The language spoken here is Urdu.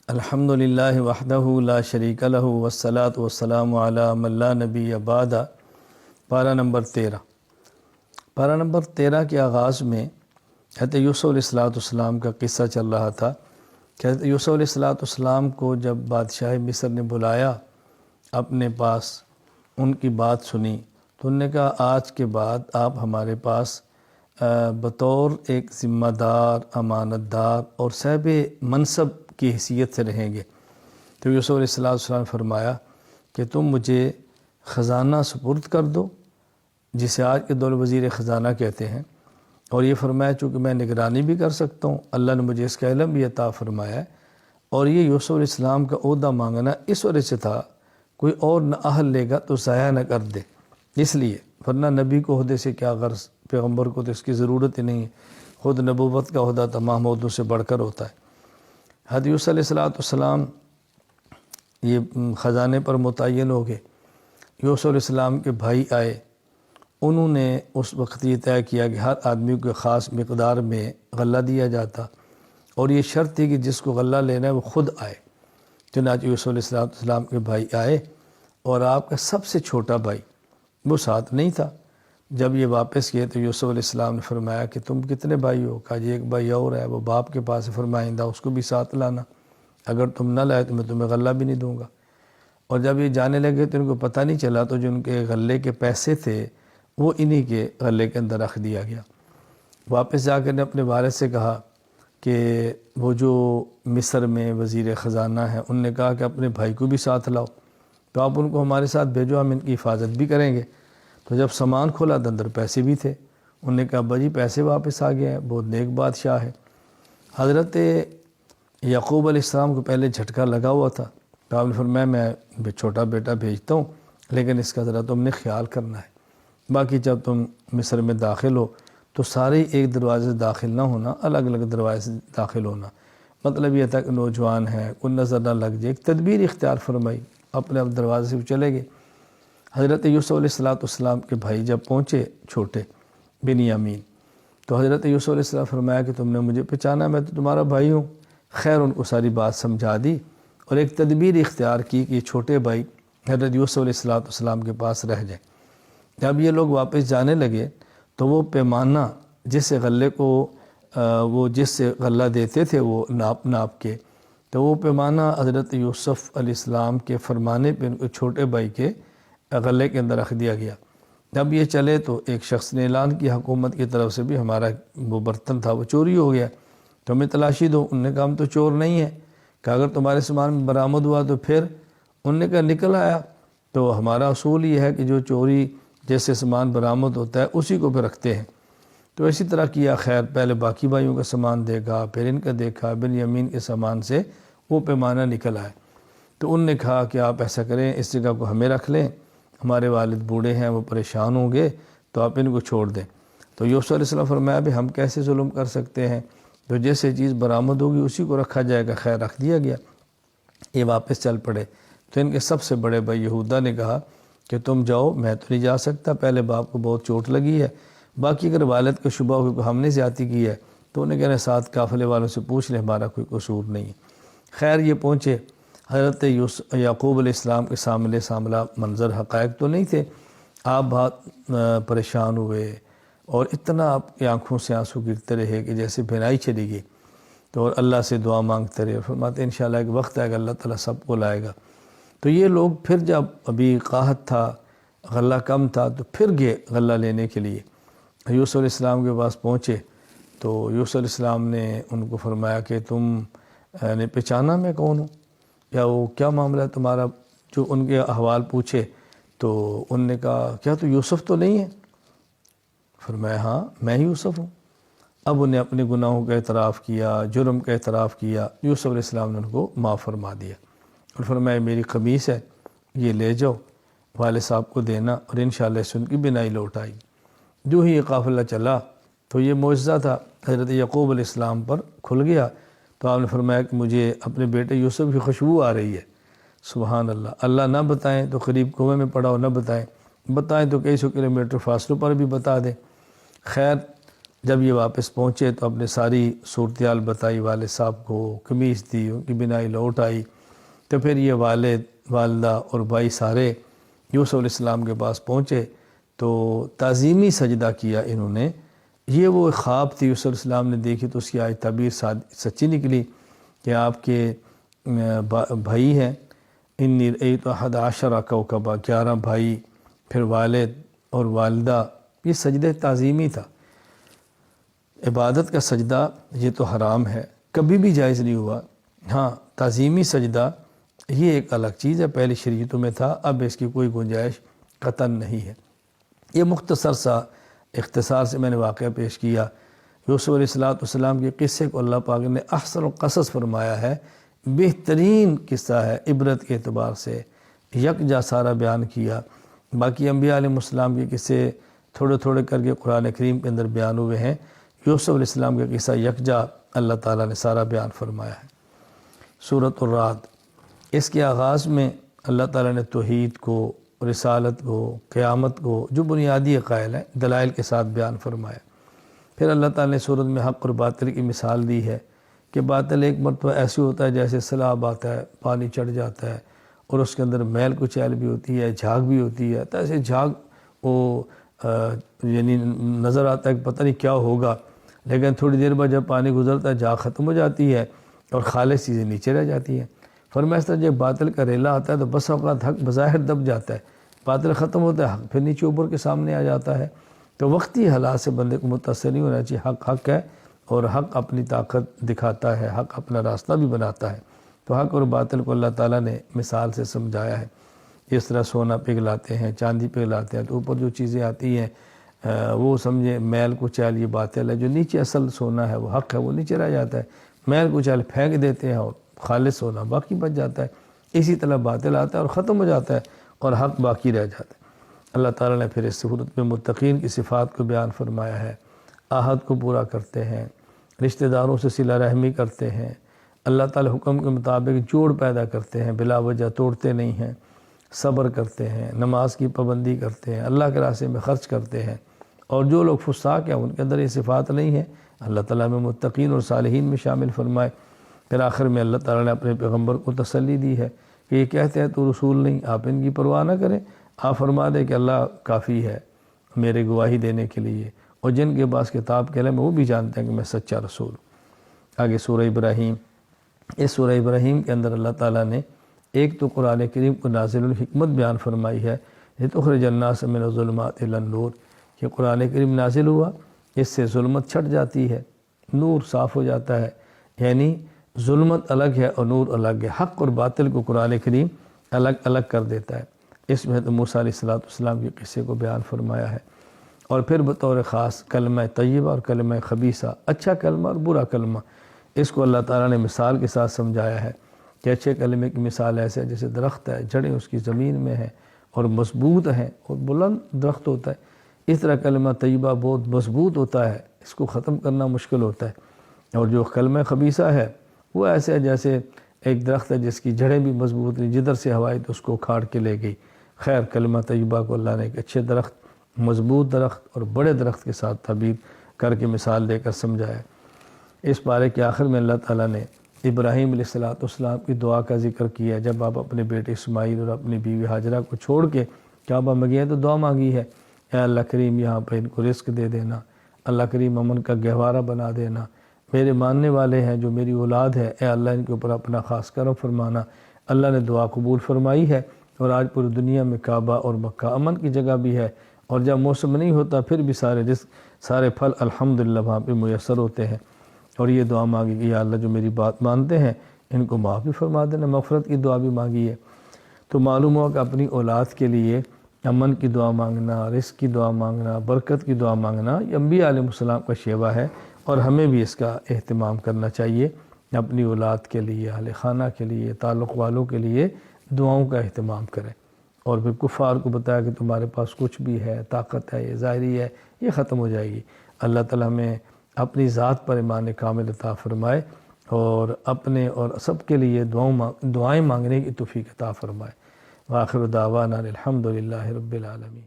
الحمدللہ وحدہ لا شریک لہ والصلاۃ والسلام علی من لا نبی بعد۔ پارہ نمبر 13۔ پارہ نمبر 13 کے آغاز میں حضرت یوسف علیہ السلام کا قصہ چل رہا تھا کہ حضرت یوسف علیہ السلام کو جب بادشاہ مصر نے بلایا اپنے پاس، ان کی بات سنی تو انہوں نے کہا آج کے بعد آپ ہمارے پاس بطور ایک ذمہ دار، امانت دار اور صاحب منصب کی حیثیت سے رہیں گے۔ تو یوسف علیہ السلام نے فرمایا کہ تم مجھے خزانہ سپرد کر دو، جسے آج کے دور وزیر خزانہ کہتے ہیں، اور یہ فرمایا چونکہ میں نگرانی بھی کر سکتا ہوں، اللہ نے مجھے اس کا علم بھی عطا فرمایا ہے۔ اور یہ یوسف علیہ السلام کا عہدہ مانگنا اس وجہ سے تھا کوئی اور نہ اہل لے گا تو ضائع نہ کر دے، اس لیے، ورنہ نبی کو عہدے سے کیا غرض، پیغمبر کو تو اس کی ضرورت ہی نہیں ہے، خود نبوت کا عہدہ تمام عہدوں سے بڑھ کر ہوتا ہے۔ حضرت یوسف علیہ السلام یہ خزانے پر متعین ہو گئے۔ یوسف علیہ السلام کے بھائی آئے، انہوں نے اس وقت یہ طے کیا کہ ہر آدمی کو خاص مقدار میں غلہ دیا جاتا، اور یہ شرط تھی کہ جس کو غلہ لینا ہے وہ خود آئے۔ چنانچہ یوسف علیہ السلام کے بھائی آئے، اور آپ کا سب سے چھوٹا بھائی وہ ساتھ نہیں تھا۔ جب یہ واپس کیے تو یوسف علیہ السلام نے فرمایا کہ تم کتنے بھائی ہو؟ کہا جی ایک بھائی اور ہے، وہ باپ کے پاس فرمائندہ، اس کو بھی ساتھ لانا، اگر تم نہ لائے تو میں تمہیں غلہ بھی نہیں دوں گا۔ اور جب یہ جانے لگے تو ان کو پتہ نہیں چلا، تو جو ان کے غلے کے پیسے تھے وہ انہی کے غلے کے اندر رکھ دیا گیا۔ واپس جا کر نے اپنے والد سے کہا کہ وہ جو مصر میں وزیر خزانہ ہیں، ان نے کہا کہ اپنے بھائی کو بھی ساتھ لاؤ، تو آپ ان کو ہمارے ساتھ بھیجو، ہم ان کی حفاظت بھی کریں گے۔ تو جب سامان کھولا تو اندر پیسے بھی تھے، انہوں نے کہا ابا جی پیسے واپس آ گئے ہیں، بہت نیک بادشاہ ہے۔ حضرت یعقوب علیہ السلام کو پہلے جھٹکا لگا ہوا تھا، تو آپ نے فرمایا میں چھوٹا بیٹا بھیجتا ہوں، لیکن اس کا ذرا تم نے خیال کرنا ہے، باقی جب تم مصر میں داخل ہو تو سارے ایک دروازے سے داخل نہ ہونا، الگ الگ دروازے سے داخل ہونا۔ مطلب یہ تھا کہ نوجوان ہے، کوئی نظر نہ لگ جائے، ایک تدبیر اختیار فرمائی، اپنے دروازے سے چلے گئے۔ حضرت یوسف علیہ السلام کے بھائی جب پہنچے چھوٹے بنیامین، تو حضرت یوسف علیہ السلام فرمایا کہ تم نے مجھے پہچانا، میں تو تمہارا بھائی ہوں۔ خیر ان کو ساری بات سمجھا دی، اور ایک تدبیر اختیار کی کہ یہ چھوٹے بھائی حضرت یوسف علیہ السلام کے پاس رہ جائیں۔ جب یہ لوگ واپس جانے لگے تو وہ پیمانہ جس سے غلے کو وہ جس سے غلہ دیتے تھے وہ ناپ کے، تو وہ پیمانہ حضرت یوسف علیہ السلام کے فرمانے پہ ان کو چھوٹے بھائی کے غلے کے اندر رکھ دیا گیا۔ جب یہ چلے تو ایک شخص نے اعلان کیا حکومت کی طرف سے بھی ہمارا وہ برتن تھا وہ چوری ہو گیا، تو ہمیں تلاشی دو۔ انہوں نے کہا ہم تو چور نہیں ہیں، کہ اگر تمہارے سامان میں برآمد ہوا تو پھر؟ انہوں نے کہا نکل آیا تو ہمارا اصول یہ ہے کہ جو چوری جیسے سامان برآمد ہوتا ہے اسی کو پھر رکھتے ہیں۔ تو اسی طرح کیا، خیر پہلے باقی بھائیوں کا سامان دیکھا، پھر ان کا دیکھا، بنیامین کے سامان سے وہ پیمانہ نکل آئے۔ تو انہوں نے کہا کہ آپ ایسا کریں، اس جگہ کو ہمیں رکھ لیں، ہمارے والد بوڑھے ہیں، وہ پریشان ہوں گے، تو آپ ان کو چھوڑ دیں۔ تو یوسف علیہ السلام فرمایا بھی ہم کیسے ظلم کر سکتے ہیں، تو جیسے چیز برآمد ہوگی اسی کو رکھا جائے گا۔ خیر رکھ دیا گیا۔ یہ واپس چل پڑے تو ان کے سب سے بڑے بھائی یہودا نے کہا کہ تم جاؤ، میں تو نہیں جا سکتا، پہلے باپ کو بہت چوٹ لگی ہے، باقی اگر والد کو شبہ ہو کہ ہم نے زیادتی کی ہے تو انہیں کہنا ساتھ قافلے والوں سے پوچھ لیں، ہمارا کوئی قصور نہیں ہے۔ خیر یہ پہنچے حضرت یعقوب علیہ السلام کے سامنے منظر حقائق تو نہیں تھے، آپ بہت پریشان ہوئے، اور اتنا آپ کی آنکھوں سے آنسو گرتے رہے کہ جیسے بھنائی چلی گئی، تو اور اللہ سے دعا مانگتے رہے، فرماتے ہیں انشاءاللہ ایک وقت آئے گا اللہ تعالیٰ سب کو لائے گا۔ تو یہ لوگ پھر جب ابھی قحط تھا، غلہ کم تھا، تو پھر گئے غلہ لینے کے لیے۔ یوسف علیہ السلام کے پاس پہنچے تو یوسف علیہ السلام نے ان کو فرمایا کہ تم نے پہچانا میں کون ہوں، یا وہ کیا معاملہ ہے تمہارا؟ جو ان کے احوال پوچھے تو ان نے کہا کیا تو یوسف تو نہیں ہے؟ فرمایا ہاں میں ہی یوسف ہوں۔ اب انہیں اپنے گناہوں کا اعتراف کیا، جرم کا اعتراف کیا۔ یوسف علیہ السلام نے ان کو معاف فرما دیا، اور فرمایا میری قمیص ہے، یہ لے جاؤ والد صاحب کو دینا، اور انشاءاللہ اس ان کی بینائی لوٹ آئی۔ جو ہی یہ قافلہ چلا تو یہ معجزہ تھا حضرت یعقوب علیہ السلام پر کھل گیا۔ تو آپ نے فرمایا کہ مجھے اپنے بیٹے یوسف کی خوشبو آ رہی ہے۔ سبحان اللہ، اللہ نہ بتائیں تو قریب کنویں میں پڑا ہو، نہ بتائیں تو کئی سو کلومیٹر فاصلوں پر بھی بتا دیں۔ خیر جب یہ واپس پہنچے تو اپنے ساری صورتحال بتائی والد صاحب کو، قمیص دی، ان کی بنائی لوٹ آئی، تو پھر یہ والد، والدہ اور بھائی سارے یوسف علیہ السلام کے پاس پہنچے تو تعظیمی سجدہ کیا انہوں نے۔ یہ وہ خواب تھی یوسف علیہ السلام نے دیکھی تو اس کی آج تعبیر سچی نکلی کہ آپ کے بھائی ہیں، انی رأیت احد عشر کوکبا، 11 بھائی، پھر والد اور والدہ۔ یہ سجدہ تعظیمی تھا۔ عبادت کا سجدہ یہ تو حرام ہے، کبھی بھی جائز نہیں ہوا۔ ہاں تعظیمی سجدہ یہ ایک الگ چیز ہے، پہلی شریعتوں میں تھا، اب اس کی کوئی گنجائش قطعاً نہیں ہے۔ یہ مختصر سا اختصار سے میں نے واقعہ پیش کیا۔ یوسف علیہ السلام کے قصے کو اللہ پاک نے احسن القصص فرمایا ہے، بہترین قصہ ہے عبرت کے اعتبار سے، یکجا سارا بیان کیا۔ باقی انبیاء علیہ السلام کے قصے تھوڑے تھوڑے کر کے قرآن کریم کے اندر بیان ہوئے ہیں، یوسف علیہ السلام کا قصہ یکجا اللہ تعالیٰ نے سارا بیان فرمایا ہے۔ سورۃ الرعد، اس کے آغاز میں اللہ تعالیٰ نے توحید کو، رسالت کو، قیامت کو، جو بنیادی عقائد ہیں دلائل کے ساتھ بیان فرمایا۔ پھر اللہ تعالیٰ نے سورت میں حق اور باطل کی مثال دی ہے کہ باطل ایک مرتبہ ایسے ہوتا ہے جیسے سیلاب آتا ہے، پانی چڑھ جاتا ہے اور اس کے اندر میل کچیل بھی ہوتی ہے، جھاگ بھی ہوتی ہے، تو ایسے جھاگ وہ یعنی نظر آتا ہے کہ پتہ نہیں کیا ہوگا، لیکن تھوڑی دیر بعد جب پانی گزرتا ہے جھاگ ختم ہو جاتی ہے اور خالص چیزیں نیچے رہ جاتی ہیں۔ فرمایا اس طرح جب باطل کا ریلا آتا ہے تو بس اوقات حق بظاہر دب جاتا ہے، باطل ختم ہوتا ہے، حق پھر نیچے اوپر کے سامنے آ جاتا ہے۔ تو وقتی حالات سے بندے کو متاثر نہیں ہونا چاہیے، حق حق ہے اور حق اپنی طاقت دکھاتا ہے، حق اپنا راستہ بھی بناتا ہے۔ تو حق اور باطل کو اللہ تعالیٰ نے مثال سے سمجھایا ہے۔ اس طرح سونا پگھلاتے ہیں، چاندی پگھلاتے ہیں تو اوپر جو چیزیں آتی ہیں وہ سمجھے میل کچیل یہ باطل ہے، جو نیچے اصل سونا ہے وہ حق ہے، وہ نیچے رہ جاتا ہے۔ میل کچیل پھینک دیتے ہیں اور خالص سونا باقی بچ جاتا ہے۔ اسی طرح باطل آتا ہے اور ختم ہو جاتا ہے اور حق باقی رہ جاتا ہے۔ اللہ تعالیٰ نے پھر اس صورت میں متقین کی صفات کو بیان فرمایا ہے، عہد کو پورا کرتے ہیں، رشتہ داروں سے صلہ رحمی کرتے ہیں، اللہ تعالیٰ حکم کے مطابق جوڑ پیدا کرتے ہیں، بلا وجہ توڑتے نہیں ہیں، صبر کرتے ہیں، نماز کی پابندی کرتے ہیں، اللہ کے راستے میں خرچ کرتے ہیں۔ اور جو لوگ فساق ہیں ان کے اندر یہ صفات نہیں ہیں، اللہ تعالیٰ میں متقین اور صالحین میں شامل فرمائے۔ پھر آخر میں اللہ تعالیٰ نے اپنے پیغمبر کو تسلی دی ہے کہ یہ کہتے ہیں تو رسول نہیں، آپ ان کی پرواہ نہ کریں، آپ فرما دیں کہ اللہ کافی ہے میرے گواہی دینے کے لیے، اور جن کے پاس کتاب کے علم ہے وہ بھی جانتے ہیں کہ میں سچا رسول ہوں۔ آگے سورہ ابراہیم، اس سورہ ابراہیم کے اندر اللہ تعالیٰ نے ایک تو قرآن کریم کو نازل الحکمت بیان فرمائی ہے، لتخرج الناس من الظلمات الی النور، کہ قرآن کریم نازل ہوا، اس سے ظلمت چھٹ جاتی ہے، نور صاف ہو جاتا ہے، یعنی ظلمت الگ ہے اور نور الگ ہے۔ حق اور باطل کو قرآن کریم الگ الگ کر دیتا ہے۔ اس میں تو موسیٰ علیہ السلام کے قصے کو بیان فرمایا ہے، اور پھر بطور خاص کلمہ طیبہ اور کلمہ خبیثہ، اچھا کلمہ اور برا کلمہ، اس کو اللہ تعالیٰ نے مثال کے ساتھ سمجھایا ہے کہ اچھے کلمے کی مثال ایسے ہے جیسے درخت ہے، جڑیں اس کی زمین میں ہیں اور مضبوط ہیں اور بلند درخت ہوتا ہے، اس طرح کلمہ طیبہ بہت مضبوط ہوتا ہے، اس کو ختم کرنا مشکل ہوتا ہے۔ اور جو کلمہ خبیثہ ہے وہ ایسے ہے جیسے ایک درخت ہے جس کی جڑیں بھی مضبوط نہیں، جدھر سے ہوا آئی تو اس کو اکھاڑ کے لے گئی۔ خیر کلمہ طیبہ کو اللہ نے ایک اچھے درخت، مضبوط درخت اور بڑے درخت کے ساتھ تعبیر کر کے مثال دے کر سمجھایا۔ اس پارے کے آخر میں اللہ تعالیٰ نے ابراہیم علیہ السلام کی دعا کا ذکر کیا، جب آپ اپنے بیٹے اسماعیل اور اپنی بیوی ہاجرہ کو چھوڑ کے کعبہ میں گئے تو دعا مانگی ہے، اے اللہ کریم یہاں پہ ان کو رزق دے دینا، اللہ کریم امن کا گہوارہ بنا دینا، میرے ماننے والے ہیں جو میری اولاد ہے، اے اللہ ان کے اوپر اپنا خاص کرم فرمانا۔ اللہ نے دعا قبول فرمائی ہے، اور آج پوری دنیا میں کعبہ اور مکہ امن کی جگہ بھی ہے، اور جب موسم نہیں ہوتا پھر بھی سارے رزق، سارے پھل الحمدللہ وہاں پہ میسر ہوتے ہیں۔ اور یہ دعا مانگی کہ یا اللہ جو میری بات مانتے ہیں ان کو معاف بھی فرما دینا، مغفرت کی دعا بھی مانگی ہے۔ تو معلوم ہوا کہ اپنی اولاد کے لیے امن کی دعا مانگنا، رزق کی دعا مانگنا، برکت کی دعا مانگنا یہ انبیاء علیہ السلام کا شیوہ ہے، اور ہمیں بھی اس کا اہتمام کرنا چاہیے، اپنی اولاد کے لیے، اہل خانہ کے لیے، تعلق والوں کے لیے دعاؤں کا اہتمام کریں۔ اور پھر کفار کو بتایا کہ تمہارے پاس کچھ بھی ہے، طاقت ہے، یہ ظاہری ہے، یہ ختم ہو جائے گی۔ اللہ تعالیٰ ہمیں اپنی ذات پر ایمان کامل عطا فرمائے، اور اپنے اور سب کے لیے دعائیں مانگنے کی توفیق عطا فرمائے۔ وآخر دعوانا الحمدللہ رب العالمین۔